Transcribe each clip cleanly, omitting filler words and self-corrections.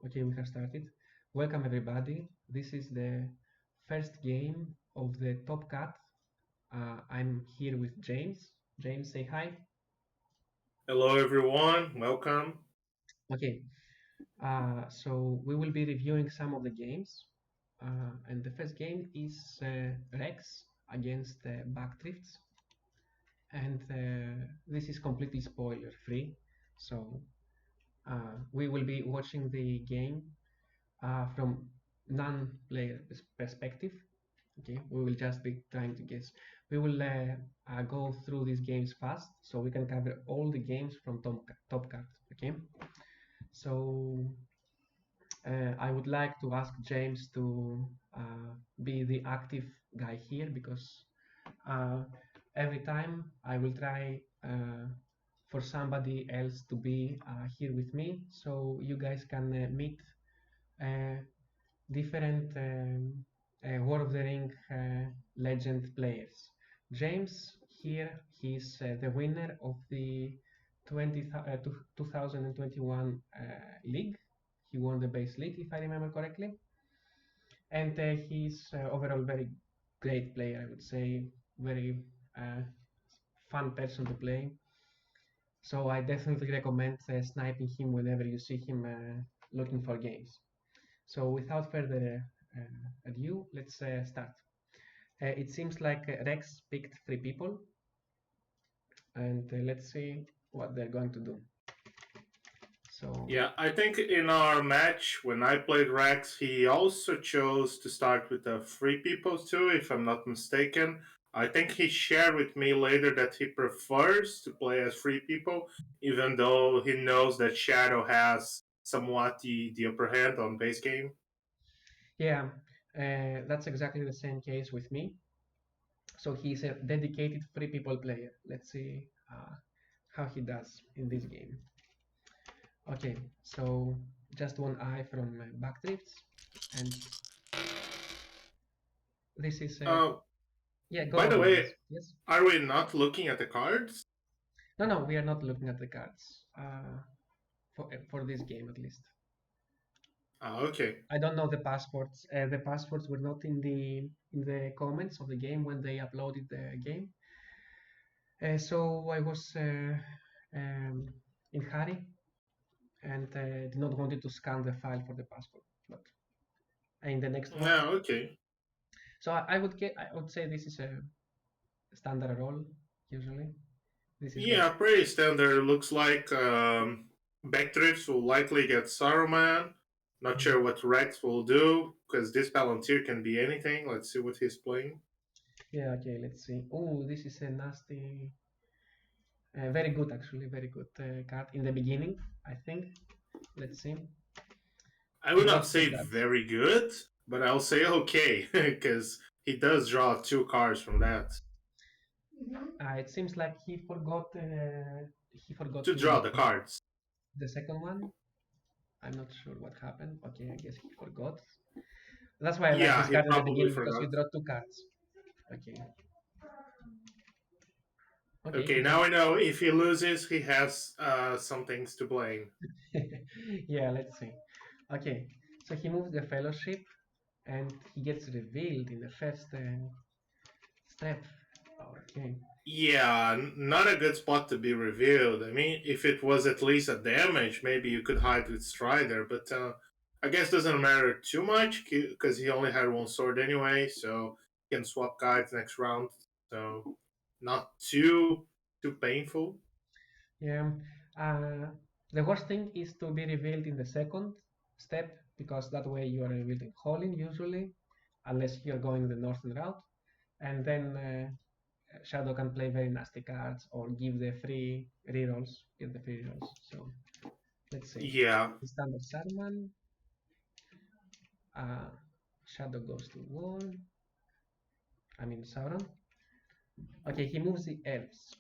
Okay, we have started. Welcome everybody. This is the first game of the Top Cut. I'm here with James. James, say hi. Hello, everyone. Welcome. Okay, so we will be reviewing some of the games. And the first game is Rex against Backdrifts. And this is completely spoiler free. So we will be watching the game from non-player perspective. Okay, we will just be trying to guess. We will go through these games fast so we can cover all the games from Top Cut. Okay, so I would like to ask James to be the active guy here because uh, every time I will try for somebody else to be here with me so you guys can meet uh, different War of the Ring legend players. James here, he's the winner of the 2021 league. He won the base league, if I remember correctly, and he's overall very great player. I would say very uh, fun person to play. So I definitely recommend sniping him whenever you see him looking for games. So without further ado, let's start. It seems like Rex picked three people, and let's see what they're going to do. So Yeah, I think in our match when I played Rex, he also chose to start with the free people too, if I'm not mistaken. I think he shared with me later that he prefers to play as free people, even though he knows that Shadow has somewhat the upper hand on base game. yeah, that's exactly the same case with me. So he's a dedicated free people player. Let's see how he does in this game. Okay, so just one eye from Backdrifts, and this is Uh, yeah. Go by the on, way, James. Yes. are we not looking at the cards? No, no, we are not looking at the cards for this game at least. Okay. I don't know the passwords. The passwords were not in the comments of the game when they uploaded the game. So I was um, in hurry and did not wanted to scan the file for the password. But in the next one, Yeah, okay. so I would say this is a standard role usually. This is what. Yeah, pretty standard. Looks like Backdrifts will likely get Saruman. Not Mhm. sure what Rex will do, because this Palantir can be anything. Let's see what he's playing. Yeah. Okay. Let's see. Oh, this is a nasty. Very good actually. Very good card in the beginning. I think. Let's see. I He would not draws two say cards. very good, but I'll say okay, because he does draw two cards from that. It seems like he forgot To to draw the pick cards. the second one. I'm not sure what happened. Okay, I guess he forgot. That's why I like Yeah, this he card at the probably beginning because you forgot. draw two cards. Okay. Okay, Okay, he now just I know if he loses, he has some things to blame. yeah. Let's see. Okay, so he moves the fellowship and he gets revealed in the first step. Okay. Yeah, not a good spot to be revealed. I mean, if it was at least a damage, maybe you could hide with Strider, but I guess doesn't matter too much because he only had one sword anyway, so he can swap guides next round. So not too painful. Yeah. Uh, the worst thing is to be revealed in the second step because that way you are revealed in Holland usually, unless you're going the northern route, and then Shadow can play very nasty cards or give the free rerolls, get the free rerolls. So let's see. Yeah, The standard Saruman, uh, Shadow goes to wall. I mean Sauron. Okay, he moves the elves,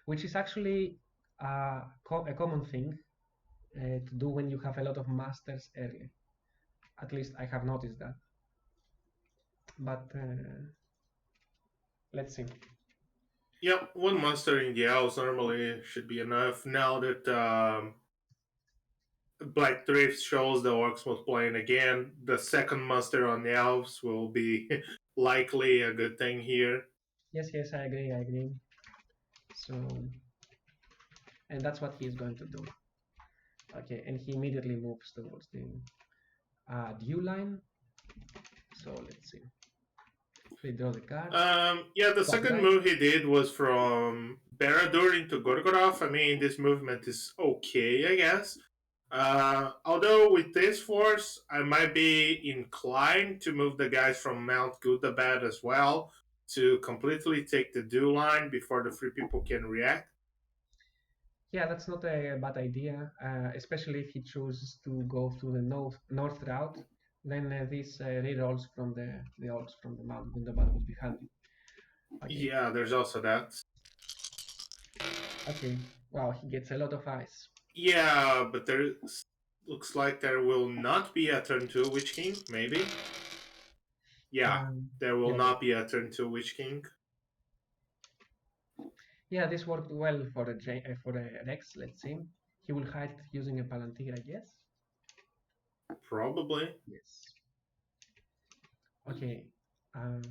which is actually a common thing to do when you have a lot of masters early. At least I have noticed that. But let's see. yep. One monster in the elves normally should be enough. Now that Black Drift shows the orcs will playing again. The second muster on the elves will be likely a good thing here. Yes, yes, I agree, I agree. So, and that's what he's going to do. Okay, and he immediately moves towards the due line. So let's see. They draw the cards. Yeah, the Swap second guys. move he did was from Baradur into Gorgoroth. I mean, this movement is okay, I guess. Although with this force, I might be inclined to move the guys from Mount Gundabad as well to completely take the do line before the free people can react. Yeah, that's not a bad idea, especially if he chooses to go through the north route. Then this rerolls from the odds from the Mount Gundabad would be handy. Okay, Yeah, there's also that. okay. Wow, he gets a lot of ice. Yeah, but there looks like there will not be a turn two Witch King, maybe. Yeah, there will Yeah, not be a turn two Witch King. yeah. This worked well for for a Rex. Let's see. He will hide using a Palantir, I guess. Probably. Yes. Okay. Um,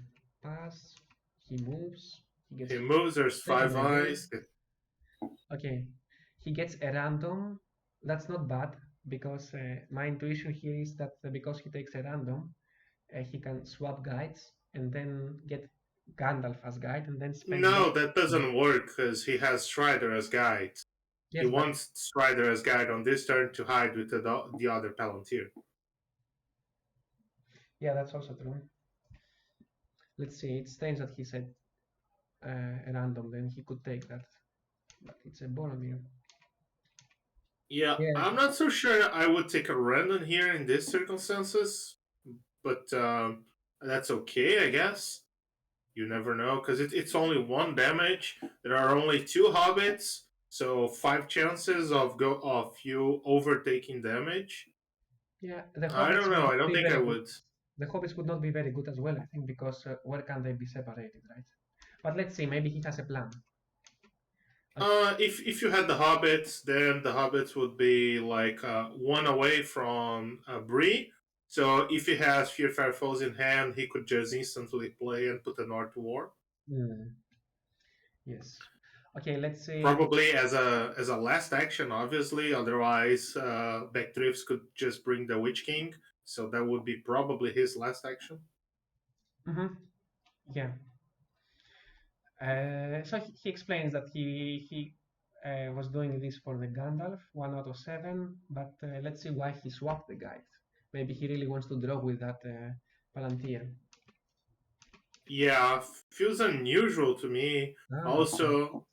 pass. He moves. He gets He moves, there's second five idea. eyes. Okay, he gets a random. That's not bad because my intuition here is that because he takes a random, he can swap guides and then get Gandalf as guide and then spend less. No, that doesn't work because he has Strider as guide. He Yes, but wants Strider as guide on this turn to hide with the other Palantir. yeah, that's also true. Let's see. It's strange that he said a random. Then he could take that, but it's a Boromir. Yeah, Yeah, I'm not so sure I would take a random here in these circumstances, but that's okay, I guess. You never know because it's only one damage. There are only two hobbits, so five chances of you overtaking damage. yeah. The I hobbits don't would know. I not don't be think I very good. would. The hobbits would not be very good as well, I think, because where can they be separated, right? But let's see. Maybe he has a plan. Okay. If you had the hobbits, then the hobbits would be like one away from Bree. So if he has Fear Fair Foes in hand, he could just instantly play and put an Art to War. Hmm. Yes. Okay, let's say, Probably as a last action, obviously. Otherwise, Backdrifts could just bring the Witch King. So that would be probably his last action. mhm, yeah. So he explains that he was doing this for the Gandalf, 1 out of 7, but let's see why he swapped the guide. Maybe he really wants to draw with that Palantir. Yeah, feels unusual to me. Ah, okay. Also,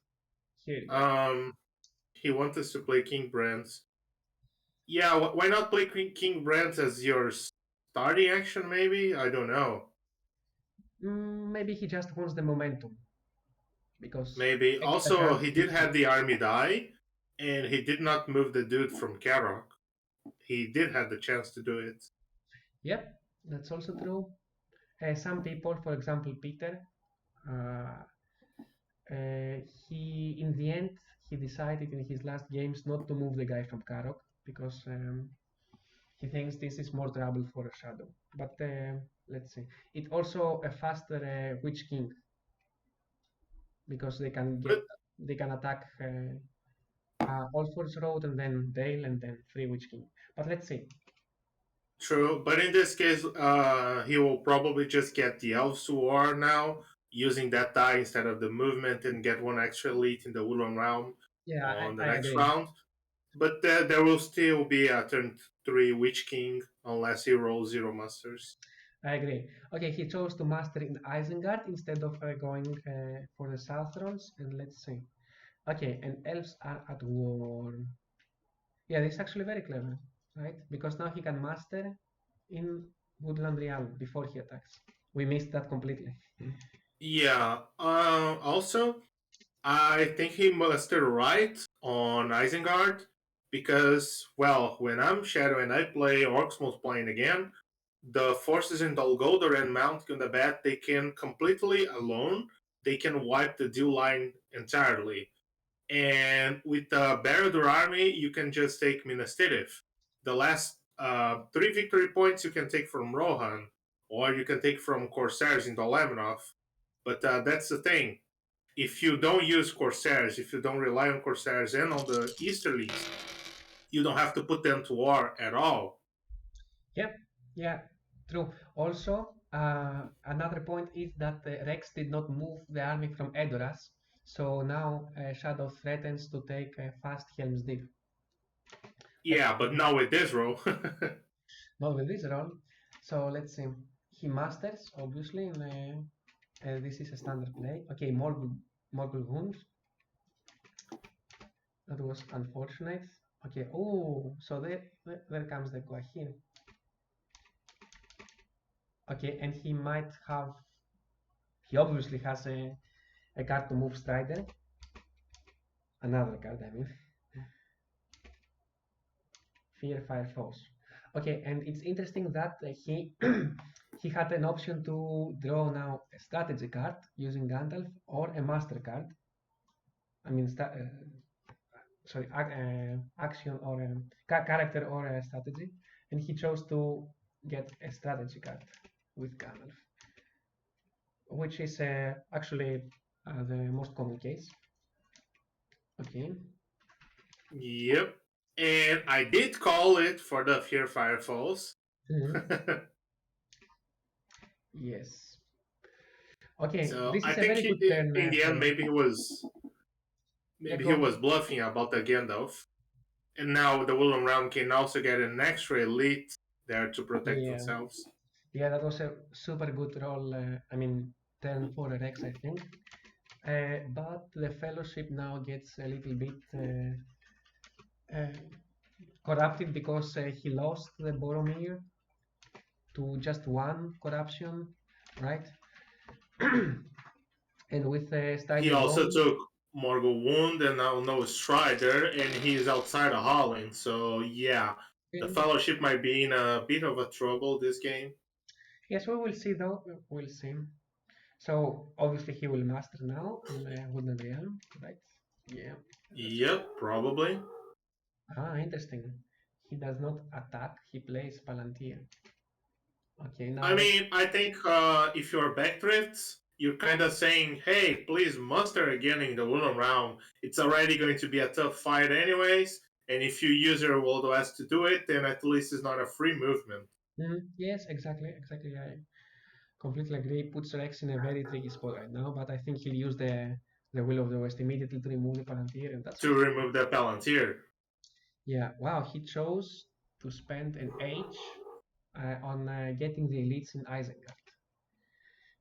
Here you go. um, he wanted to play King Brands. Yeah, why not play King Brands as your starting action? Maybe I don't know. Maybe he just wants the momentum because Maybe extra also cards he did gives him. have the army die, and he did not move the dude from Karok. He did have the chance to do it. Yep, that's also true. Some people, for example, Peter, uh, he in the end he decided in his last games not to move the guy from Karok because he thinks this is more trouble for a shadow. But let's see. It also a faster Witch King because But they can attack All Force Road and then Dale and then free Witch King. But let's see. true, but in this case, he will probably just get the Elves War now, using that die instead of the movement, and get one extra elite in the Woolen Realm Yeah, on the I next agree. round. But there will still be a turn 3 Witch King unless he rolls 0 masters. I agree. Okay, he chose to master in Isengard instead of going for the Southrons. And let's see. Okay, and elves are at war. Yeah, this is actually very clever, right? Because now he can master in Woodland Realm before he attacks. We missed that completely. Yeah. Also, I think he must have right on Isengard because, well, when I'm Shadow and I play Orcs multiplying again, the forces in Dol Guldur and Mount Gundabad, they can completely alone, they can wipe the dew line entirely. And with the Baradur army, you can just take Minas Tirith. the last three victory points you can take from Rohan, or you can take from Corsairs in Dolaminov. But that's the thing. If you don't use Corsairs, if you don't rely on Corsairs and on the Easterlies, you don't have to put them to war at all. Yep, yeah, true. Also, another point is that Rex did not move the army from Edoras, so now Shadow threatens to take fast Helm's Deep. Let's Yeah, but see. not with this role. Not with this roll. So let's see. He masters, obviously, in this is a standard play. Okay, Morgul wounds. That was unfortunate. Okay, oh, so there comes the Guahir. Okay, and he might have, he obviously has a card to move Strider. Another card, I mean. Fear Fire Foes. Okay, and it's interesting that he he had an option to draw now a strategy card using Gandalf or a master card. I mean, sorry, action or character or a strategy, and he chose to get a strategy card with Gandalf, which is actually the most common case. Okay. Yep. And I did call it for the Fear Fire Falls. Mhm. Yes. Okay, So this I is a think very good turn in the for end him. Yeah, maybe go he on. was bluffing about the Gandalf. And now the William Round can also get an extra elite there to protect Yeah, themselves. yeah, that was a super good roll. I mean, turn for Rex, I think. But the Fellowship now gets a little bit uh, corrupted because he lost the Boromir to just one corruption, right? And with He Strider also gone, took Morgul Wound and now no Strider, and he's outside of Holland. So yeah, the okay. Fellowship might be in a bit of a trouble this game. Yes, we will see though. We'll see. So obviously he will master now on Woodland Realm, right? Yeah, that's right. Yep, probably. Ah, interesting. He does not attack, he plays Palantir. Okay, I now, mean, I think if you're backdrifts, you're kind of saying, "Hey, please muster again in the Woolen round. It's already going to be a tough fight, anyways. And if you use your World West to do it, then at least it's not a free movement." yes, exactly, exactly. I completely agree. Puts Rex in a very tricky spot right now, but I think he'll use the Will of the West immediately to remove the Palantir, and that's To fine. remove the Palantir. Yeah, wow, he chose to spend an H on getting the elites in Isengard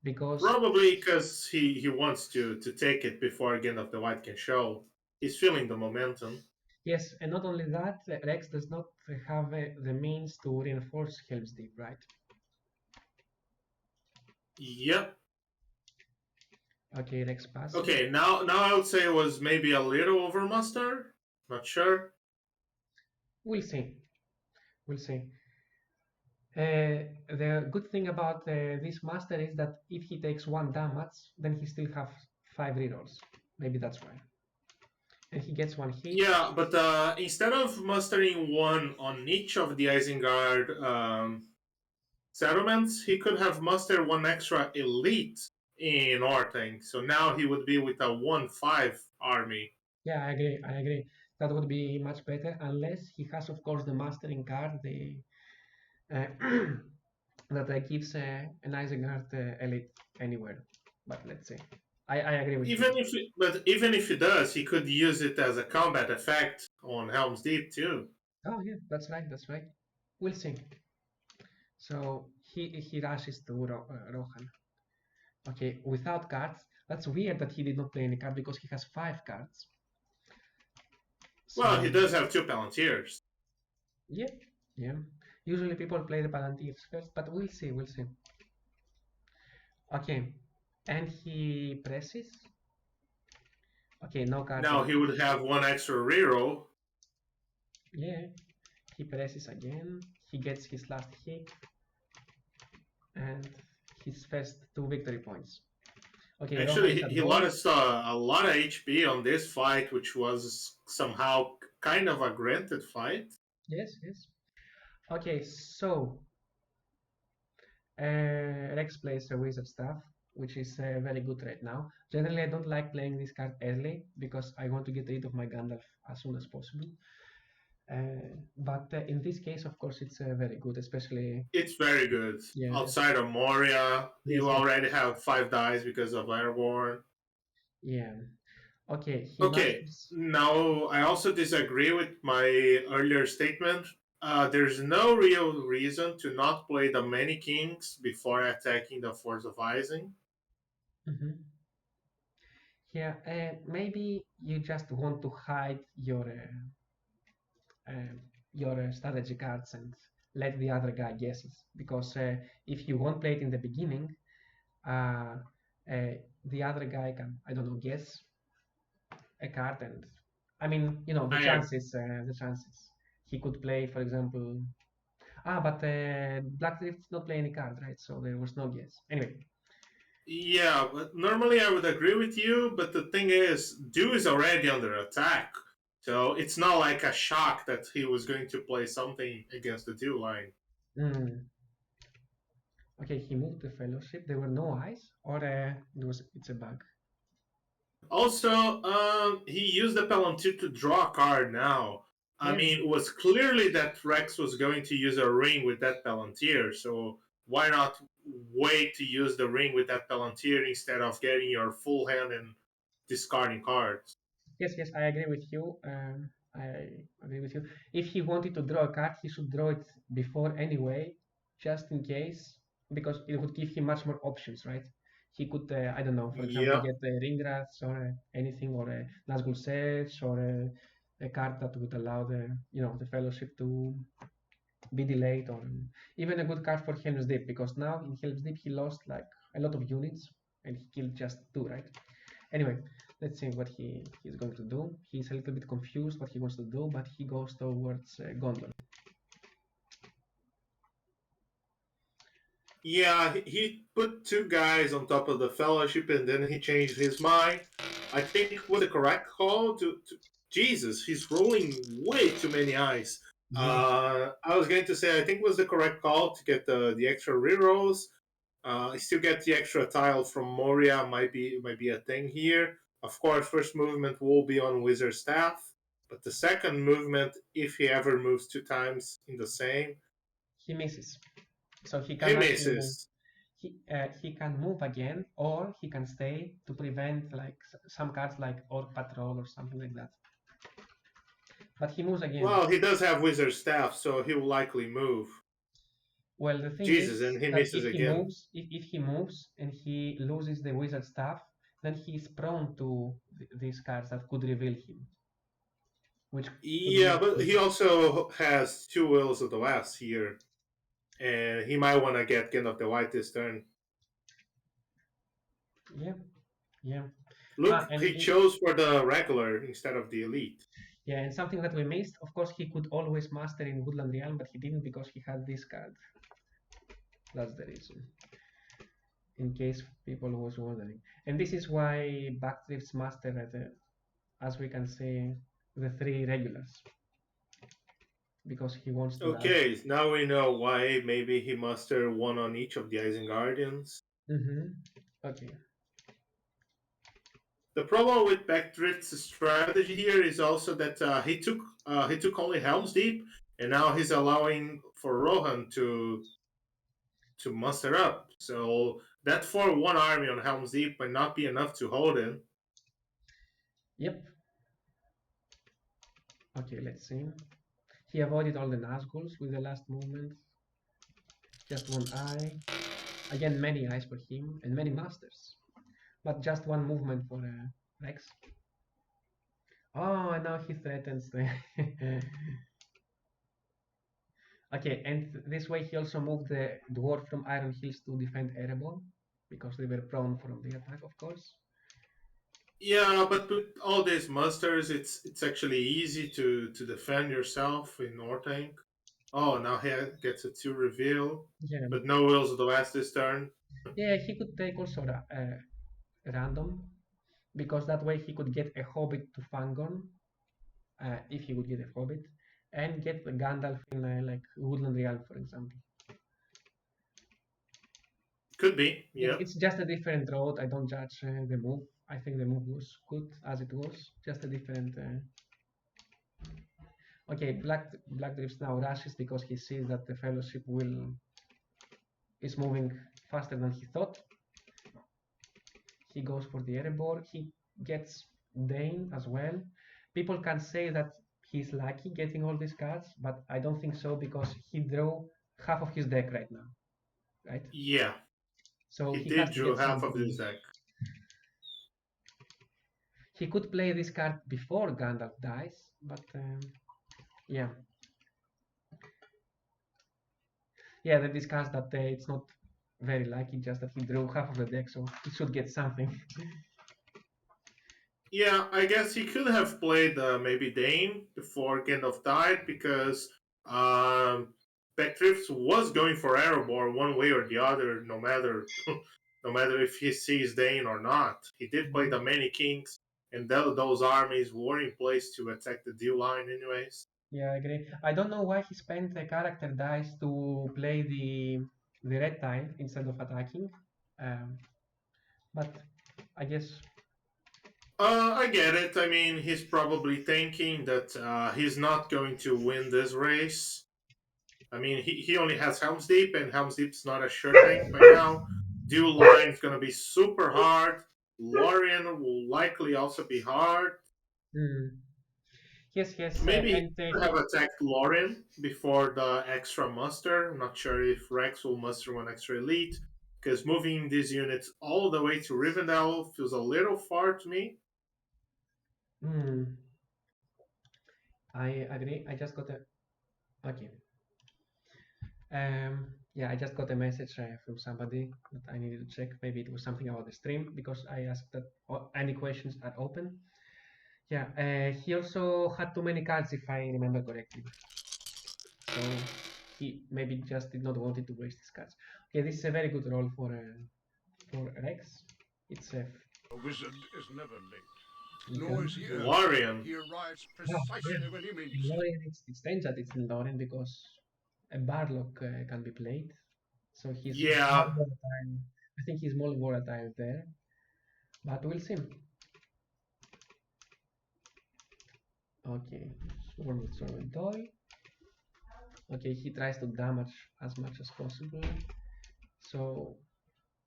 because Probably because he wants to take it before again of the White can show. He's feeling the momentum. yes, and not only that, Rex does not have the means to reinforce Helm's Deep, right? Yep. Okay, Rex passes. Okay, now I would say it was maybe a little over muster. Not sure. We'll see. We'll see. The good thing about this master is that if he takes one damage, then he still has five rerolls. Maybe that's why. And he gets one hit. Yeah, but instead of mustering one on each of the Isengard settlements, he could have mustered one extra elite in Orthanc. So now he would be with a 1-5 army. Yeah, I agree. I agree. That would be much better, unless he has, of course, the mastering card, the uh, that gives an Isengard elite anywhere. But let's see. I agree with you. Even if he does, he could use it as a combat effect on Helm's Deep too. Oh yeah, that's right. That's right. We'll see. So he rushes to Rohan. Okay, without cards. That's weird that he did not play any card because he has five cards. Well, he So does have two Palantirs. yeah, yeah. Usually people play the Palantirs first, but we'll see, we'll see. Okay, and he presses. Okay, no cards Now in. he would have one extra reroll. Yeah, he presses again. He gets his last hit and his first two victory points. Okay, Rohan Actually, is he at gold. lost a lot of HP on this fight, which was somehow kind of a granted fight. Yes, yes. Okay, so Rex plays a wizard staff, which is very good right now. Generally, I don't like playing this card early because I want to get rid of my Gandalf as soon as possible. But in this case, of course, it's very good, especially It's very good. yeah, Outside of Moria, yes, you yes, already have 5 dice because of Airborne. yeah. Okay, he Okay, masters. now I also disagree with my earlier statement. There's no real reason to not play the many kings before attacking the Force of Ising. Mhm. Yeah, maybe you just want to hide your strategy cards and let the other guy guess it. Because if you won't play it in the beginning, uh, uh, the other guy can, I don't know, guess a card, and I mean, I the chances he could play, for example. But Black Drift's not play any card, right? So there was no guess. Anyway, Yeah, but normally I would agree with you, but the thing is, Dew is already under attack. So it's not like a shock that he was going to play something against the Dew line. mm, okay, he moved the Fellowship. There were no eyes, or it's a bug. Also, he used the Palantir to draw a card now. I Yeah, mean, it was clearly that Rex was going to use a ring with that Palantir, so why not wait to use the ring with that Palantir instead of getting your full hand and discarding cards? yes, yes, I agree with you. I agree with you. If he wanted to draw a card, he should draw it before anyway, just in case, because it would give him much more options, right? He could, I don't know, for example, Yeah. get a Ringrats or anything, or a Nazgul Sedge, or a card that would allow the Fellowship to be delayed, or even a good card for Helm's Deep, because now in Helm's Deep he lost like a lot of units and he killed just two, right? Anyway, let's see what he's going to do. He's a little bit confused what he wants to do, but he goes towards Gondor. Yeah, he put two guys on top of the Fellowship and then he changed his mind. I think was the correct call to Jesus, he's rolling way too many eyes. Yeah, I was going to say I think was the correct call to get the extra rerolls. Still get the extra tile from Moria. Might be a thing here. Of course, first movement will be on Wizard Staff, but the second movement, if he ever moves 2 times in the same, he misses, so he he can actually move. misses. He can move again, or he can stay to prevent like some cards like Orc Patrol or something like that. But he moves again. Well, he does have Wizard Staff, so he will likely move. Well, the thing Jesus, is and he that misses again. if he moves and he loses the wizard staff, then he is prone to these cards that could reveal him, which could Yeah, make but he him. also has two Wills of the West here, and he might want to get Kin of the White this turn. Yeah, yeah. Look, And he chose for the regular instead of the elite. yeah, and something that we missed, of course, he could always master in Woodland Realm, but he didn't because he had this card. That's the reason. In case people was wondering, and this is why Backdrifts master as we can say, the three regulars because he wants to have. Okay, now we know why maybe he mustered one on each of the Guardians. Okay. The problem with Backdrift's strategy here is also that he took only Helm's Deep, and now he's allowing for Rohan to muster up. So that for one army on Helm's Deep might not be enough to hold him. Yep. Okay, let's see. He avoided all the Nazguls with the last movement. Just one eye. Again, many eyes for him and many masters. But just one movement for Rex. Oh, and now he threatens the. Okay, and this way he also moved the dwarf from Iron Hills to defend Erebor because they were prone from the attack, of course. Yeah, but with all these musters, it's actually easy to defend yourself in Northank. Oh, now he gets a 2 reveal, Yeah, but no Wills of the West this turn. yeah, he could take also random because that way he could get a Hobbit to Fangon if he would get a Hobbit. and get the Gandalf in like Woodland Realm, for example. Could be, It, yeah. it's just a different road. I don't judge the move. I think the move was good as it was. Just a different. Okay, Black Drifts now rushes because he sees that the Fellowship will is moving faster than he thought. He goes for the Erebor. He gets Dane as well. People can say that he's lucky getting all these cards, but I don't think so because he drew half of his deck right now, right? Yeah, So he he has did to drew get half of something. this deck. He could play this card before Gandalf dies, but yeah, yeah. They discussed that it's not very lucky, just that he drew half of the deck, so he should get something. Yeah, I guess he could have played maybe Dane before Gandalf died because um, Backdrifts was going for Erebor one way or the other, no matter no matter if he sees Dane or not. He did play the Mhm. many kings, and those armies were in place to attack the dew line, anyways. Yeah, I agree. I don't know why he spent the character dice to play the red tile instead of attacking, um, but I guess. I get it. I mean, he's probably thinking that he's not going to win this race. I mean, he only has Helm's Deep, and Helm's Deep's not a sure thing by now. Dew Line's gonna be super hard. Lorien will likely also be hard. Hmm. Yes, yes, Maybe he and could have attacked Lorien before the extra muster. I'm not sure if Rex will muster one extra elite, because moving these units all the way to Rivendell feels a little far to me. hmm, I agree. I just got a okay. Yeah, I just got a message from somebody that I needed to check. Maybe it was something about the stream because I asked that any questions are open. Yeah, he also had too many cards if I remember correctly. So he maybe just did not wanted to waste his cards. Okay, this is a very good roll for Rex. It's a A wizard is never late, nor is income. he early. Lorien, He arrives Oh, yeah. precisely when he In means to. Lorien, it's strange that it's in Lorien because a Barlock can be played. So he's more yeah, volatile. I think he's more volatile there, but we'll see. Okay, Swarm with Sword and Toy. Okay, he tries to damage as much as possible. So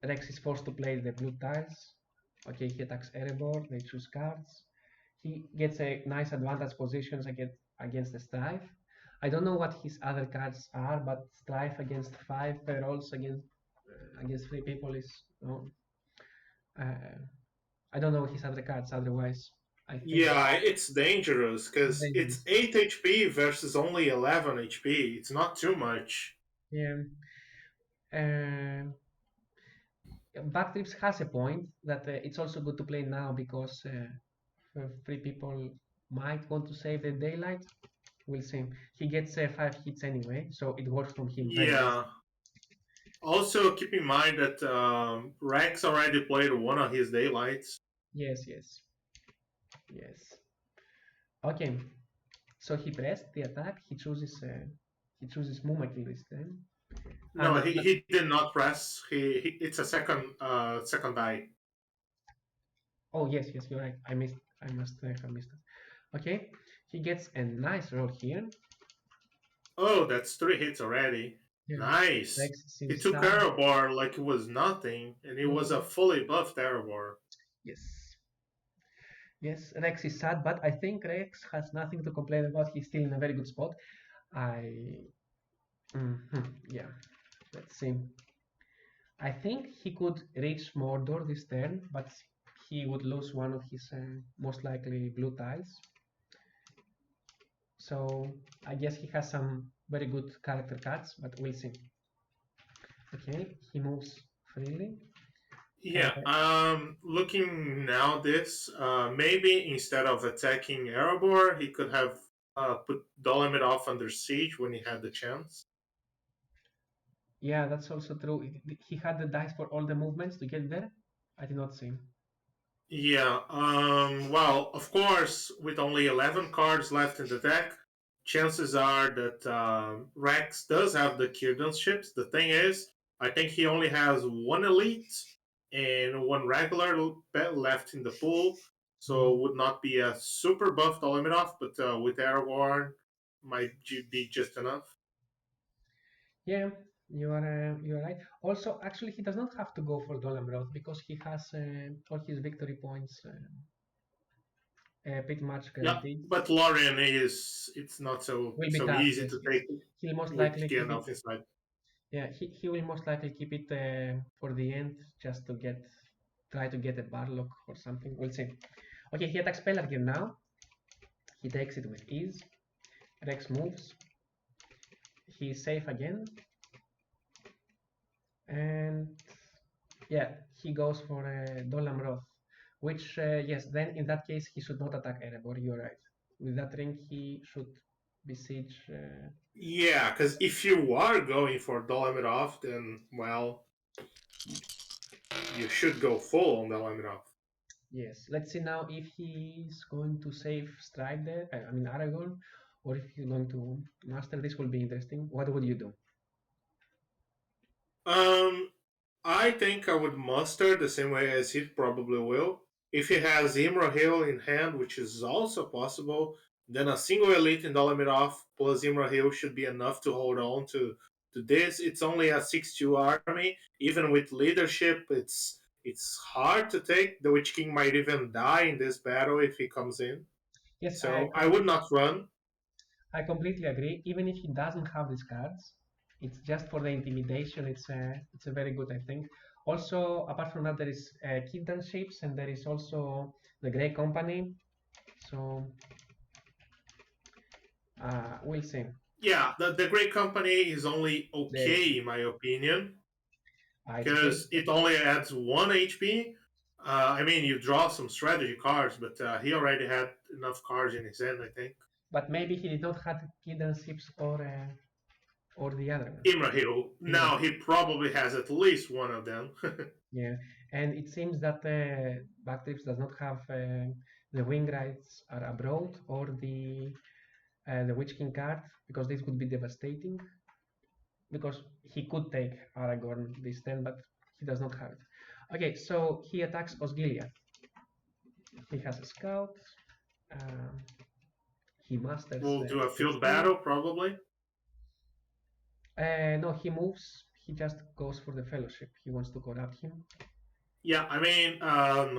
Rex is forced to play the blue tiles. Okay, he attacks Erebor, they choose cards. He gets a nice advantage positions against the Strife. I don't know what his other cards are, but Strife against 5 rolls against 3 people is uh, I don't know his other cards. Otherwise, I think yeah, it's dangerous it's because it's dangerous. 8 HP versus only 11 HP. It's not too much. Yeah. Uh, Backtrips has a point that it's also good to play now because 3 people might want to save the daylight. We'll see. He gets 5 hits anyway, so it works from him very Yeah. nicely. Also, keep in mind that Rex already played one of his daylights. Yes, yes, yes. Okay, so he pressed the attack. He chooses Mumakil this time. No, And he did not press. It's a second die. oh yes, yes, you're right. I missed. I must have missed it. Okay, he gets a nice roll here. Oh, that's 3 hits already. Yeah, Nice. Rex He seems took sad. Erebor like it was nothing, and it was a Mm, fully buffed Erebor. yes, yes, Rex is sad, but I think Rex has nothing to complain about. He's still in a very good spot. I, yeah. Let's see. I think he could reach Mordor this turn, but he would lose one of his most likely blue tiles. So I guess he has some very good character cards, but we'll see. Okay, he moves freely. Yeah, looking now this, maybe instead of attacking Erebor, he could have put Dolomed off under siege when he had the chance. Yeah, that's also true. He had the dice for all the movements to get there. I did not see. Yeah, well, of course, with only 11 cards left in the deck, chances are that Rex does have the Kierden ships. The thing is, I think he only has one elite and one regular left in the pool, so would not be a super buffed Olimitov, but with Aragorn might be just enough. Yeah, you are right. Also, actually, he does not have to go for Dolemroth because he has all his victory points pretty much Yeah, guaranteed. but Lorien is it's not Will be so tough. easy Yes, to yes. take He'll most with likely keep it. Gandalf inside. Yeah, he will most likely keep it for the end just to try to get a Barlock or something. We'll see. Okay, he attacks Pelargir now. He takes it with ease. Rex moves. He's safe again. And yeah, he goes for Dolamroth, which, yes, then in that case, he should not attack Erebor. You're right. With that ring, he should besiege. Yeah, because if you are going for Dolomitov, then well, you should go full on Dolomitov. Yes, let's see now if he's going to save Strike there, I mean Aragorn, or if he's going to master. This will be interesting. What would you do? Um, I think I would muster the same way as he probably will. If he has Imrahil in hand, which is also possible, then a single elite in Dolomitov plus Imrahil should be enough to hold on to this. It's only a 6-2 army. Even with leadership, it's hard to take. The Witch King might even die in this battle if he comes in. Yes, So I would not run. I completely agree. Even if he doesn't have these cards, it's just for the intimidation. It's a very good, I think. Also, apart from that, there is Kiddan ships, and there is also the Grey Company. So we'll see. Yeah, the Great Company is only There, okay in my opinion it's good, because it only adds 1 HP. I mean, you draw some strategy cards, but he already had enough cards in his hand, I think. but maybe he did not have Kiddan ships or the other one. Imrahil, now Imrahil. he probably has at least one of them. Yeah, and it seems that Backdrifts does not have the wing rights are abroad or the Witch King card because this would be devastating. Because he could take Aragorn this turn, but he does not have it. Okay, so he attacks Osgiliath. He has a scout. Um, he masters We'll the do a field 16. battle, probably. No, he moves. He just goes for the fellowship. He wants to corrupt him. Yeah, I mean,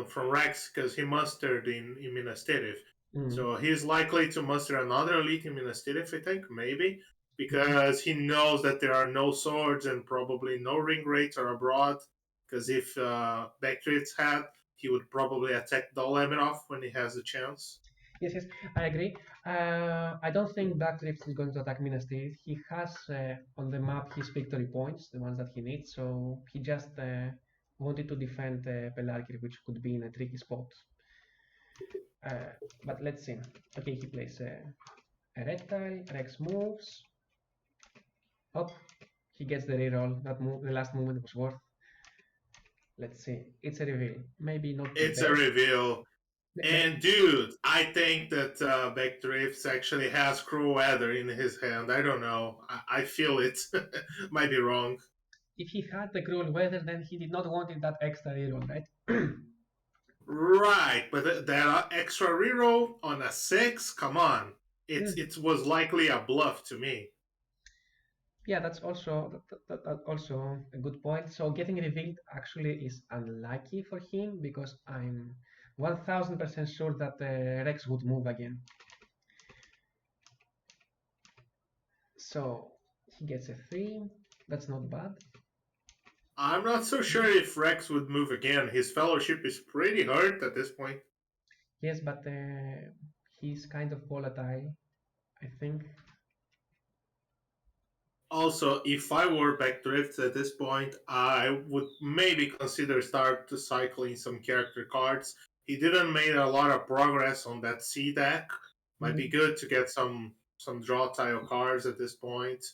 from Rex, because he mustered in Minas Tirith. Mm. So he's likely to muster another elite in Minas Tirith, I think, maybe, Mhm. because he knows that there are no swords and probably no ring rates are abroad. Because if Backdrifts had, he would probably attack Dolomitov when he has a chance. Yes, yes, I agree. I don't think Backdrift is going to attack Minas Tirith. He has on the map his victory points, the ones that he needs, so he just wanted to defend Pelargir, which could be in a tricky spot. But let's see. Okay, he plays a red tile. Rex moves. Oh, he gets the reroll. That move, the last movement was worth. Let's see. It's a reveal. Maybe not the It's a best. reveal. And dude, I think that Backdrifts actually has Cruel Weather in his hand. I don't know. I feel it. Might be wrong. If he had the cruel weather, then he did not want that extra reroll, right? Right, but that extra reroll on a 6, come on. Mm. It was likely a bluff to me. Yeah, that's also that also a good point. So getting revealed actually is unlucky for him because I'm 1000% sure that Rex would move again. So he gets a 3. That's not bad. I'm not so sure if Rex would move again. His fellowship is pretty hurt at this point. Yes, but he's kind of volatile, I think. Also, if I were Backdrift at this point, I would maybe consider start to cycling some character cards. He didn't make a lot of progress on that C deck. Might be Mm, good to get some draw tile cards at this point,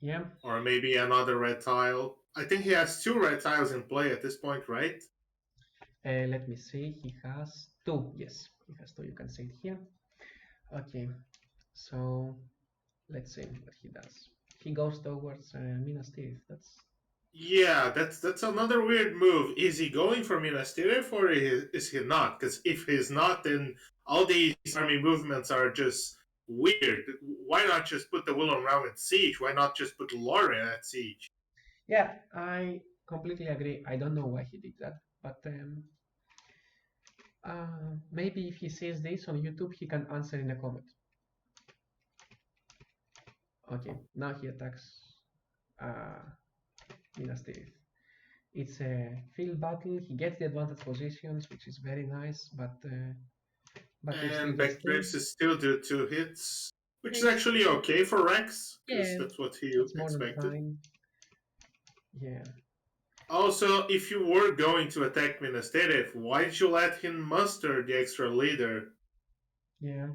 yeah, or maybe another red tile. I think he has 2 red tiles in play at this point, right? let me see. He has 2. Yes, he has 2. You can see it here. Okay, So let's see what he does. He goes towards Minas Tirith. That's Yeah, that's another weird move. Is he going for Minas Tirith or is he not? Because if he's not, then all these army movements are just weird. Why not just put the Willow Realm at siege? Why not just put Lorien at siege? yeah. I completely agree. I don't know why he did that, but maybe if he sees this on YouTube, he can answer in a comment. Okay, now he attacks uh, Minas Tirith. It's a field battle. He gets the advantage positions, which is very nice, but Backdrifts still And gets two. Backdrifts is still do 2 hits, which is It's actually okay for Rex, because yeah, that's what he that's more than expected. fine. Yeah, Also, if you were going to attack Minas Tirith, why did you let him muster the extra leader? yeah.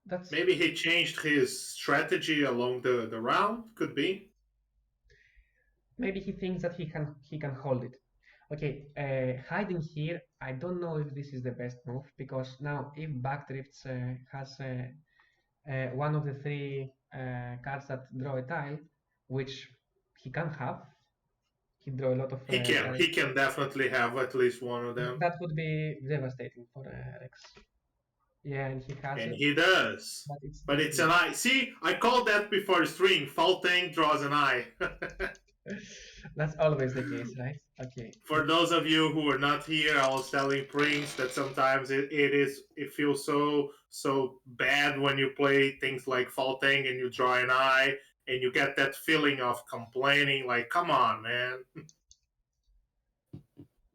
That's Maybe he changed his strategy along the round, could be. maybe he thinks that he can hold it. Okay, hiding here. I don't know if this is the best move because now if Backdrifts has one of the three cards that draw a tile, which he can have, he draw a lot of He can. tiles. He can definitely have at least one of them. That would be devastating for Rex. Yeah, and he has And it, he does. but it's But not it's good. an eye. See, I called that before the stream. Fall tank draws an eye. That's always the case, right? Okay, For let's. those of you who were not here, I was telling Prince that sometimes it feels so bad when you play things like Fall Tank and you draw an eye and you get that feeling of complaining like, come on, man.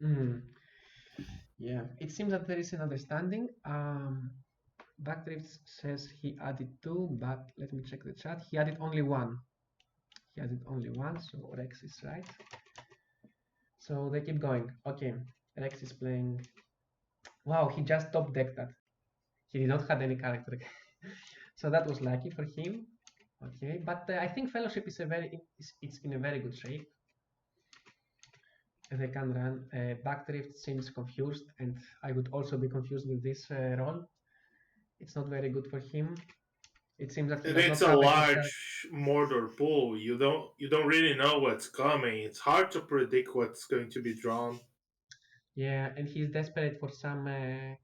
Mm, yeah, it seems that there is an understanding. Backdrifts says he added two, but let me check the chat. He added only one. He added only one, so Rex is right. So they keep going. Okay, Rex is playing. Wow, he just top decked that. He did not have any character, so that was lucky for him. Okay, but I think Fellowship is it's in a very good shape. They can run. Backdrift seems confused, and I would also be confused with this role. It's not very good for him. It seems that he And does it's not a have a good character. large Mordor pool. You don't really know what's coming. It's hard to predict what's going to be drawn. Yeah, and he's desperate for some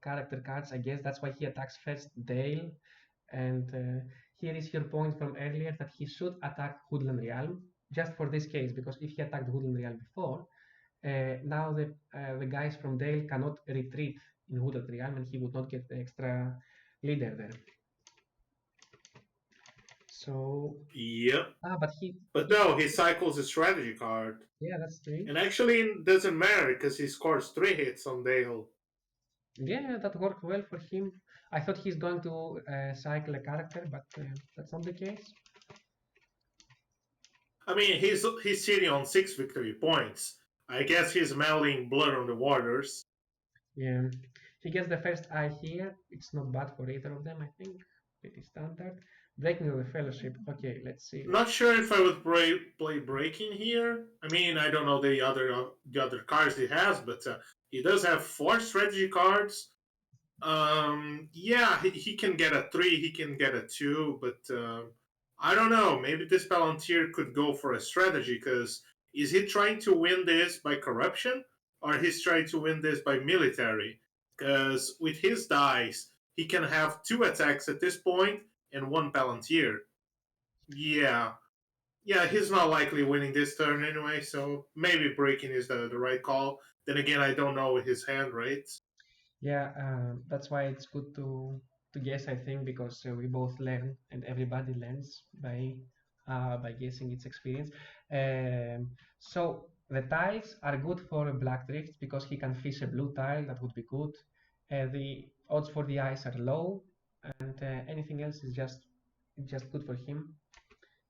character cards. I guess that's why he attacks first Dale. And here is your point from earlier that he should attack Woodland Realm just for this case, because if he attacked Woodland Realm before, now the guys from Dale cannot retreat in Woodland Realm, and he would not get the extra leader there. So Yep. but he But no, he cycles a strategy card. yeah, that's strange. And actually, it doesn't matter because he scores 3 hits on Dale. Yeah, that worked well for him. I thought he's going to cycle a character, but that's not the case. I mean, he's sitting on 6 victory points. I guess he's mailing blood on the waters. Yeah, he gets the first eye here. It's not bad for either of them, I think. Pretty standard. Breaking of the Fellowship. Okay, let's see. Not sure if I would play breaking here. I mean, I don't know the other cards he has, but he does have 4 strategy cards. Yeah, he can get a 3, he can get a 2, but I don't know. Maybe this Palantir could go for a strategy because is he trying to win this by corruption or he's trying to win this by military? Because with his dice, he can have 2 attacks at this point and 1 Palantir. Yeah, yeah, he's not likely winning this turn anyway, so maybe breaking is the right call. Then again, I don't know his hand rates. Yeah, that's why it's good to guess, I think, because we both learn and everybody learns by guessing its experience. So the tiles are good for black drifts because he can fish a blue tile. That would be good. The odds for the eyes are low, and anything else is just good for him.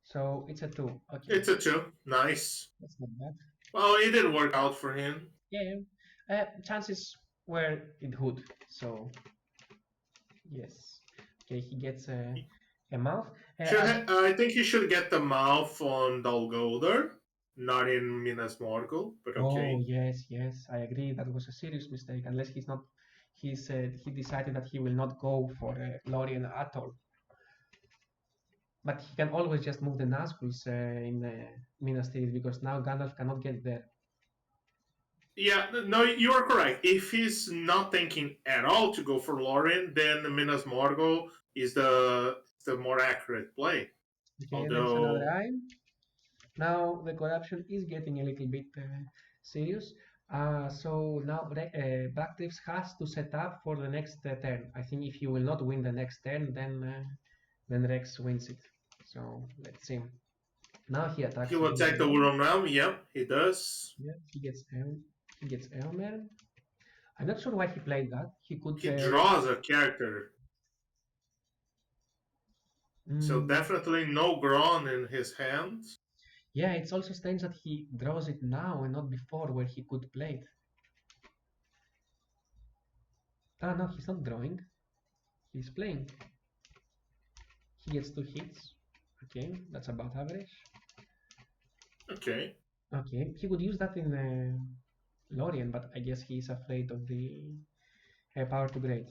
So it's a two. Okay, It's a 2. Nice. that's not bad. Well, it didn't work out for him. Yeah, chances were it would. So yes. Okay, he gets a mouth. I think he should get the mouth on Dalgolder, not in Minas Morgul, but Oh okay. yes, yes, I agree. That was a serious mistake. Unless he said he decided that he will not go for Lorien at all. But he can always just move the Nazguls in Minas Tirith because now Gandalf cannot get there. Yeah, no, you are correct. If he's not thinking at all to go for Lorien, then Minas Morgul is the more accurate play. Okay, there's another Although, eye. Now the corruption is getting a little bit serious. So now Backdrifts has to set up for the next turn. I think if he will not win the next turn, then Rex wins it. So let's see. Now he attacks he will Golden attack the Realm. Wurm Realm. Yep, he does. Yeah, he gets Elmer. I'm not sure why he played that. He could. He draws a character. So Mm, definitely no Gron in his hand. yeah, it's also strange that he draws it now and not before, where he could play it. Ah, no, he's not drawing. He's playing. He gets 2 hits. Okay, that's about average. Okay. Okay, he would use that in Lorien, but I guess he's afraid of the power to grade.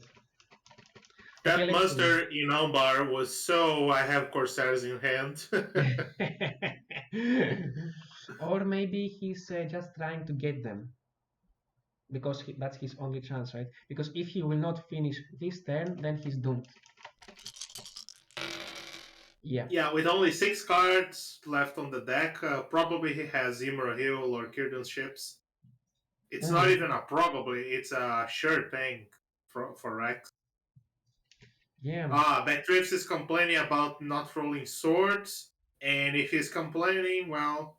Okay, That let's see. muster in Umbar was so I have Corsairs in hand. Or maybe he's just trying to get them because that's his only chance, right? Because if he will not finish this turn, then he's doomed. Yeah. Yeah, with only 6 cards left on the deck, probably he has Imrahil or Círdan's ships. It's not even a probably, it's a sure thing for Rex. Yeah. Backdrifts is complaining about not rolling swords, and if he's complaining, well,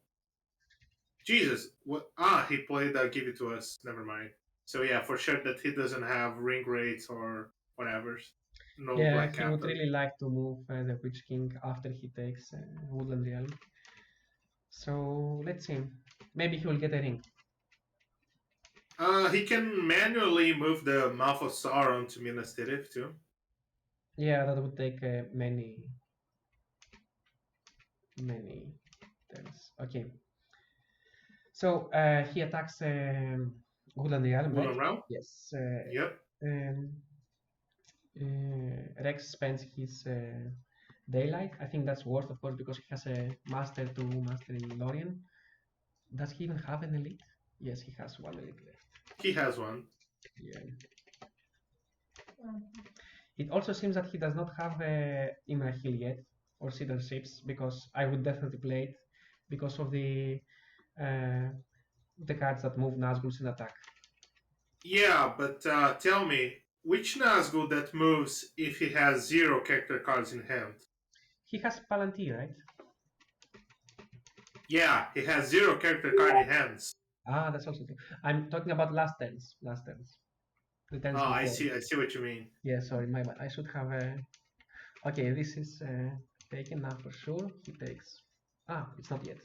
Jesus, what? He played Give It To Us, never mind. So yeah, for sure that he doesn't have ring rates or whatever. No Yeah, Black he would Captain. really like to move the Witch King after he takes Woodland Realm. So let's see. Maybe he will get a ring. He can manually move the Mouth of Sauron to Minas Tirith too. Yeah, that would take many turns. Okay. So he attacks Woodland Realm, right? Woolen Realm? Yes. Yep. Um, Rex spends his daylight. I think that's worth, of course, because he has a master to master in Lorien. Does he even have an elite? Yes, he has one elite left. He has one. Yeah. It also seems that he does not have Imrahil yet or Cedar Ships because I would definitely play it because of the cards that move Nazguls in attack. Yeah, but tell me, which Nazgul that moves if he has 0 character cards in hand? He has Palantir, right? Yeah, he has 0 character card in hands. Ah, that's also true. I'm talking about last turns. Last turns. The turns I before. see what you mean. Yeah, sorry, my bad. I should have okay, this is taken now for sure. He takes. Ah, it's not yet.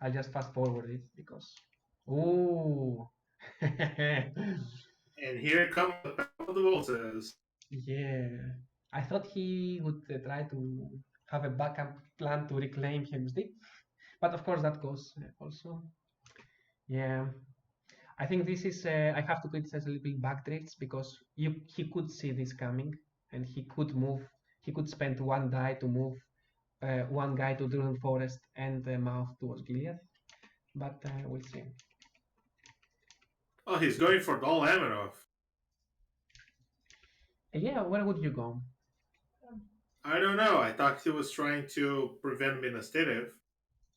I'll just fast forward it because. Ooh. And here comes the Battle of the Voltas. Yeah. I thought he would try to have a backup plan to reclaim Helm's but of course that goes also. Yeah. I think this is. I have to criticize a little bit backdrifts because he could see this coming and he could move. He could spend one die to move one guy to Duran Forest and mouth towards Gilead, but we'll see. Oh, he's going for Dol Amarov. Yeah, where would you go? I don't know. I thought he was trying to prevent Minas Tirith,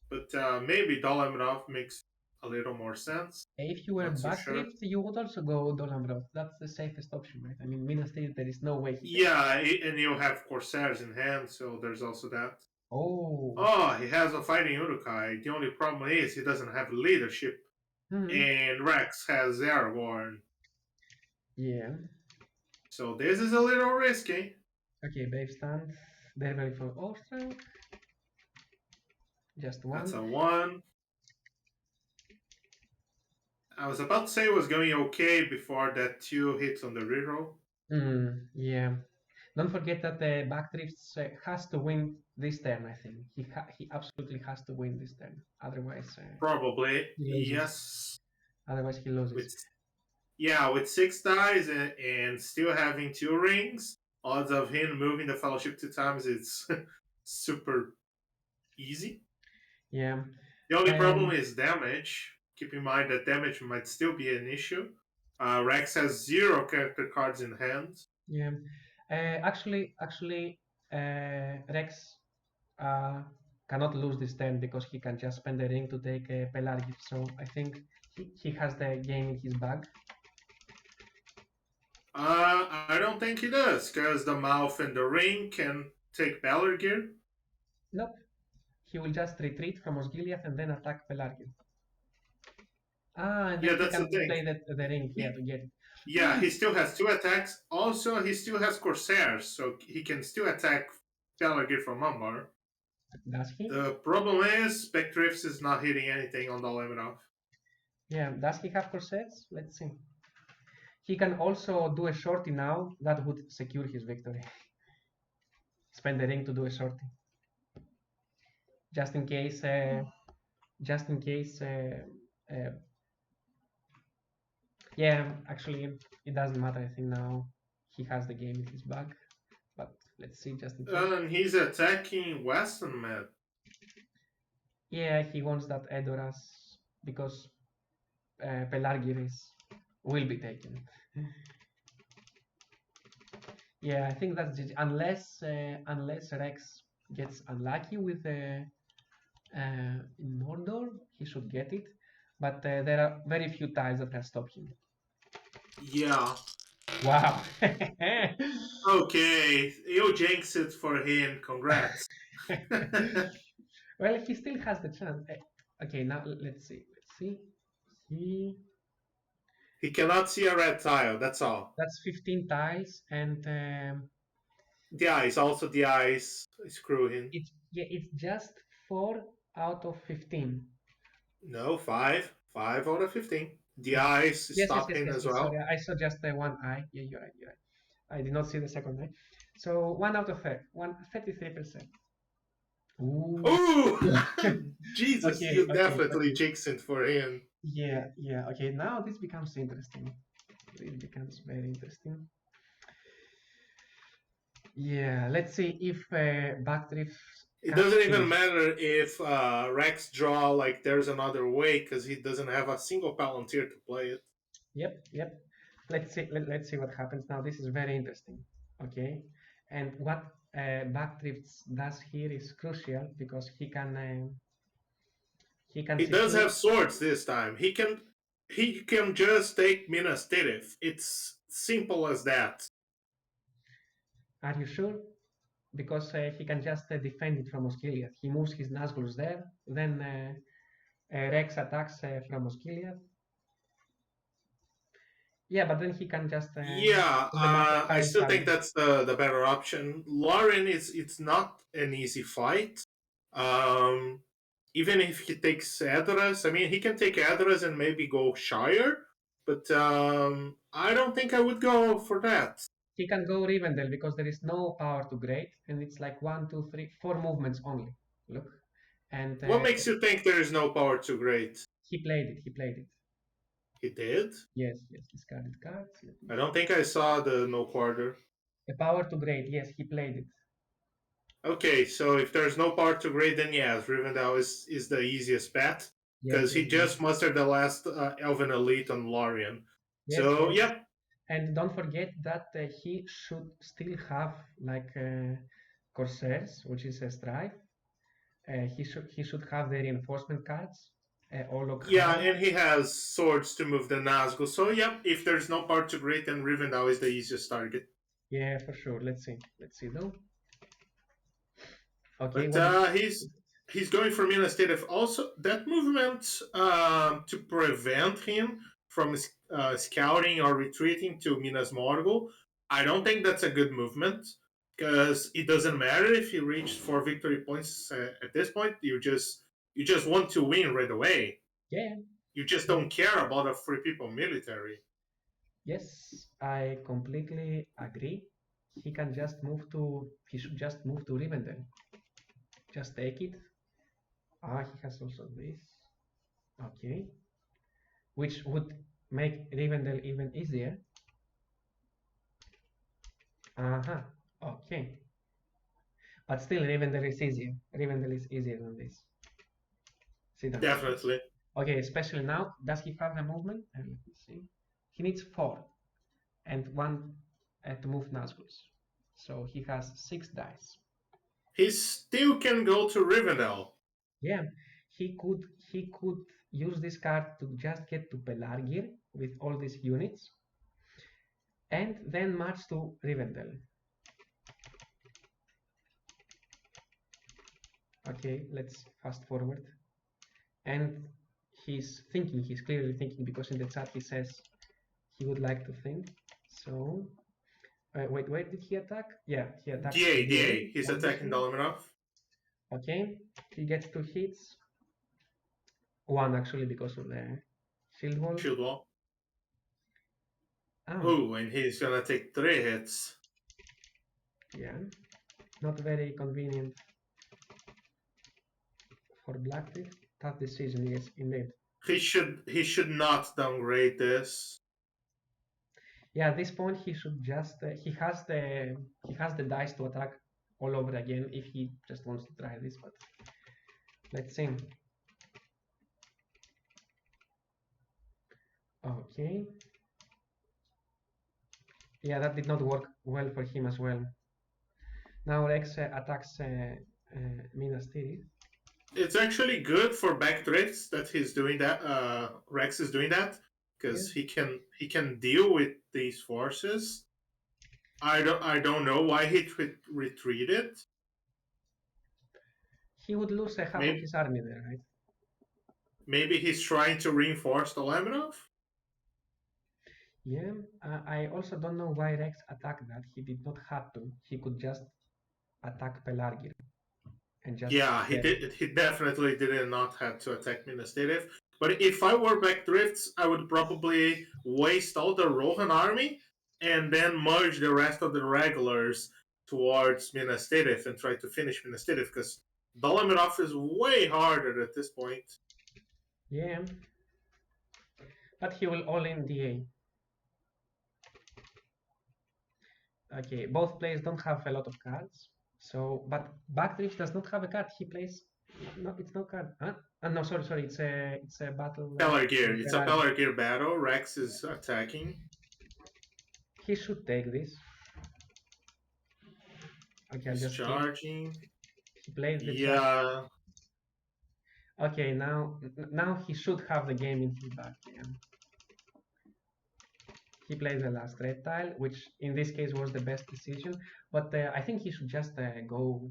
but maybe Dol Amarov makes a little more sense. If you were Not so sure. backdrift, you would also go Dolamrov. That's the safest option, right? I mean, Minas Tirith, there is no way he can. Yeah, and you have Corsairs in hand, so there's also that. Oh. Oh, he has a fighting Urukai. The only problem is he doesn't have leadership. And Rex has Aragorn. Yeah. So this is a little risky. Okay, brave stand. Delivery for Orstrang. Just one. That's a 1. I was about to say it was going okay before that 2 hits on the reroll. Yeah. Don't forget that the Backdrifts has to win this turn, I think. He absolutely has to win this turn. Otherwise... Probably, yes. Otherwise he loses. Yeah, with 6 dies and still having 2 rings, odds of him moving the fellowship 2 times it's super easy. Yeah. The only problem And is damage. Keep in mind that damage might still be an issue. Rex has 0 character cards in hand. yeah. Actually, Rex uh, cannot lose this turn because he can just spend the ring to take a Pelargir. So I think he has the game in his bag. I don't think he does, because the mouth and the ring can take Balorgear. Nope. He will just retreat from Osgiliath and then attack Pelargir. Ah, and then Yeah, he that's the can thing. play the ring here He, to get it. yeah, he still has 2 attacks. Also, he still has Corsairs, so he can still attack Balorgear from Umbar. Does he? The problem is, backdrifts is not hitting anything on the Lemonov. Yeah. Does he have corsets? Let's see. He can also do a shorty now. That would secure his victory. Spend the ring to do a shorty. Just in case. Just in case. Uh, yeah, actually, it doesn't matter. I think now he has the game in his bag. But let's see, just in case. And he's attacking Western Med. Yeah, he wants that Edoras because Pelargir will be taken. Yeah, I think that's it. Unless Rex gets unlucky with in Mordor, he should get it. But there are very few tiles that can stop him. Yeah. Wow. Okay, you jinxed it for him. Congrats. Well, he still has the chance. Okay, now let's see. Let's see. He cannot see a red tile. That's all. That's 15 tiles, and The eyes, also the eyes, screw him. it's just 4 out of 15. No, 5. 5 out of 15. The eyes Yes, yes, stop yes, him yes, as yes. Sorry, well. I saw just one eye. Yeah, you're right. You're right. I did not see the second eye. So 1 out of 5, 33%. Ooh. Ooh! Jesus, Okay, you okay, definitely okay. jinxed it for him. Yeah, yeah. Okay, now this becomes interesting. It becomes very interesting. Yeah, let's see if backdrifts It can doesn't even finish. matter if Rex draw like there's another way because he doesn't have a single Palantir to play it. Yep, yep. Let's see what happens now. This is very interesting. Okay, and what backdrifts does here is crucial because he can He does secure. have swords this time. He can just take Minas Tirith. It's simple as that. Are you sure? Because he can just defend it from Osgiliath. He moves his Nazgûls there, then Rex attacks from Osgiliath. Yeah, but then he can just Yeah, doesn't matter how I it's still think targeted. that's the better option. Lauren is it's not an easy fight. Um, Even if he takes Adoras, I mean he can take Adoras and maybe go Shire, but I don't think I would go for that. He can go Rivendell because there is no power to grade, and it's like 1, 2, 3, 4 movements only. Look, and What makes you think there is no power to great? he played it. He played it. He did. Yes, yes, discarded cards. Let me I see. don't think I saw the no quarter. The power to grade. Yes, he played it. Okay, so if there's no power to grade, then yes, Rivendell is the easiest bet Yes, because yes, he yes, just mustered the last Elven Elite on Lorien. yes, So yes. yep, And don't forget that he should still have like Corsairs, which is a strife. He should have the reinforcement cards, Olog yeah, High. and he has swords to move the Nazgûl. So yep, if there's no power to grade, then Rivendell is the easiest target. Yeah, for sure. Let's see. Let's see though. Okay, But what is he's going for Minas Tirith. Also, that movement to prevent him from scouting or retreating to Minas Morgul, I don't think that's a good movement because it doesn't matter if you reach 4 victory points at this point. You just want to win right away. yeah, You just yeah. don't care about a free people military. Yes, I completely agree. He should just move to Rivendell. Just take it. Ah, he has also this. Okay. Which would make Rivendell even easier. Okay. But still, Rivendell is easier. Rivendell is easier than this. See that? Definitely. Okay, especially now. Does he have the movement? Let me see. He needs 4 and 1 to move Nazgûls. So he has 6 dice. He still can go to Rivendell. Yeah, he could use this card to just get to Pelargir with all these units, and then march to Rivendell. Okay, let's fast forward. And he's clearly thinking, because in the chat he says he would like to think. So, wait, where did he attack? Yeah, he attacks DA. He's attacking obviously. Dalaminov. Okay, he gets 2 hits. 1 actually because of the shield wall. Shield wall. Oh, Oh, and he's gonna take 3 hits. yeah, not very convenient for Blackteeth. Tough decision, yes, indeed. He should not downgrade this. Yeah, at this point he should just he has the dice to attack all over again if he just wants to try this, but let's see. Okay. Yeah, that did not work well for him as well. Now Rex attacks Minas Tirith. It's actually good for backdrifts that he's doing that. Rex is doing that because he can deal with these forces. I don't know why he retreated. He would lose half of his army there, right? Maybe he's trying to reinforce the Laminov. Yeah, I also don't know why Rex attacked that. He did not have to. He could just attack Pelargir and just. Yeah, he did. He definitely did not have to attack Minas Tirith. But if I were backdrifts, I would probably waste all the Rohan army and then merge the rest of the regulars towards Minas Tirith and try to finish Minas Tirith because Dalamirov is way harder at this point. Yeah, but he will all in DA. Okay, both players don't have a lot of cards. So, but Backdrift does not have a card. He plays. No, it's no card. Huh? No, sorry. It's a battle. Pelargir. It's a Pelargir battle. Rex is attacking. He should take this. Okay, He's just charging. He plays the yeah. Okay, now he should have the game in his back. Yeah. He plays the last red tile, which in this case was the best decision. But I think he should just go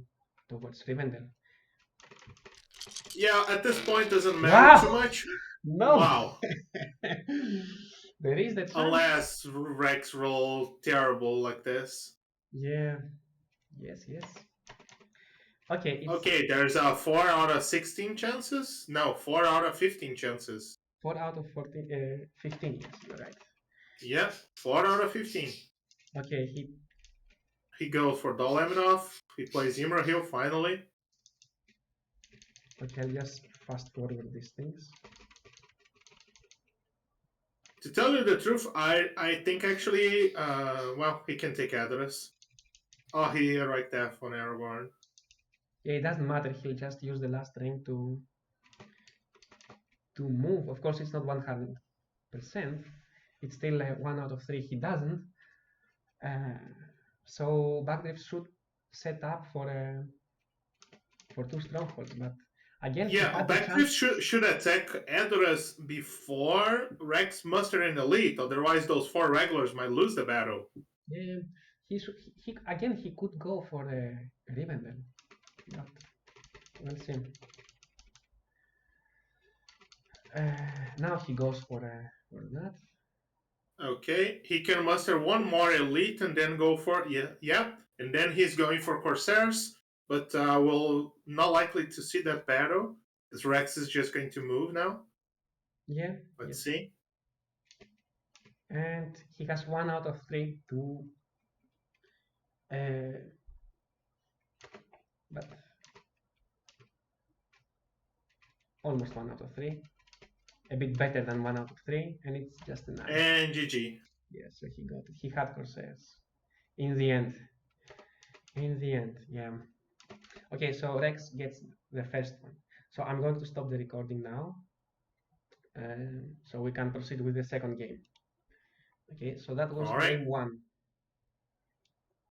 towards Rivendell. Yeah, at this point doesn't matter too much. No. Wow. There is that. Unless Rex roll terrible like this. Yeah. Yes. Okay. Okay, there's a 4 out of 16 chances? No, 4 out of 15 chances. 4 out of 15, yes, you're right. Yeah, 4 out of 15. Okay, he goes for Dalaminov. He plays Imrahil finally. Okay, I'll just fast forward these things. To tell you the truth, I think actually, well, he can take Adonis. Oh, he right there on Aragorn. Yeah, it doesn't matter. He'll just use the last ring to move. Of course, it's not 100%. It's still 1 out of 3. He doesn't. So Backdrift should set up for 2 strongholds, but again, yeah, Backdrift should attack Adonis before Rex muster an elite. Otherwise, those 4 regulars might lose the battle. Yeah, he could go for Rivendell. But we'll see. Now he goes for that. Okay, he can muster 1 more elite and then go for yeah, and then he's going for Corsairs, but we're not likely to see that battle because Rex is just going to move now. Yeah. Let's see. And he has 1 out of 3 to but almost 1 out of 3. a bit better than 1 out of 3, and it's just a 9. And GG. Yeah, so he got it. He had Corsairs. In the end. In the end, yeah. Okay, so Rex gets the first one. So I'm going to stop the recording now. So we can proceed with the second game. Okay, so that was All right. game 1.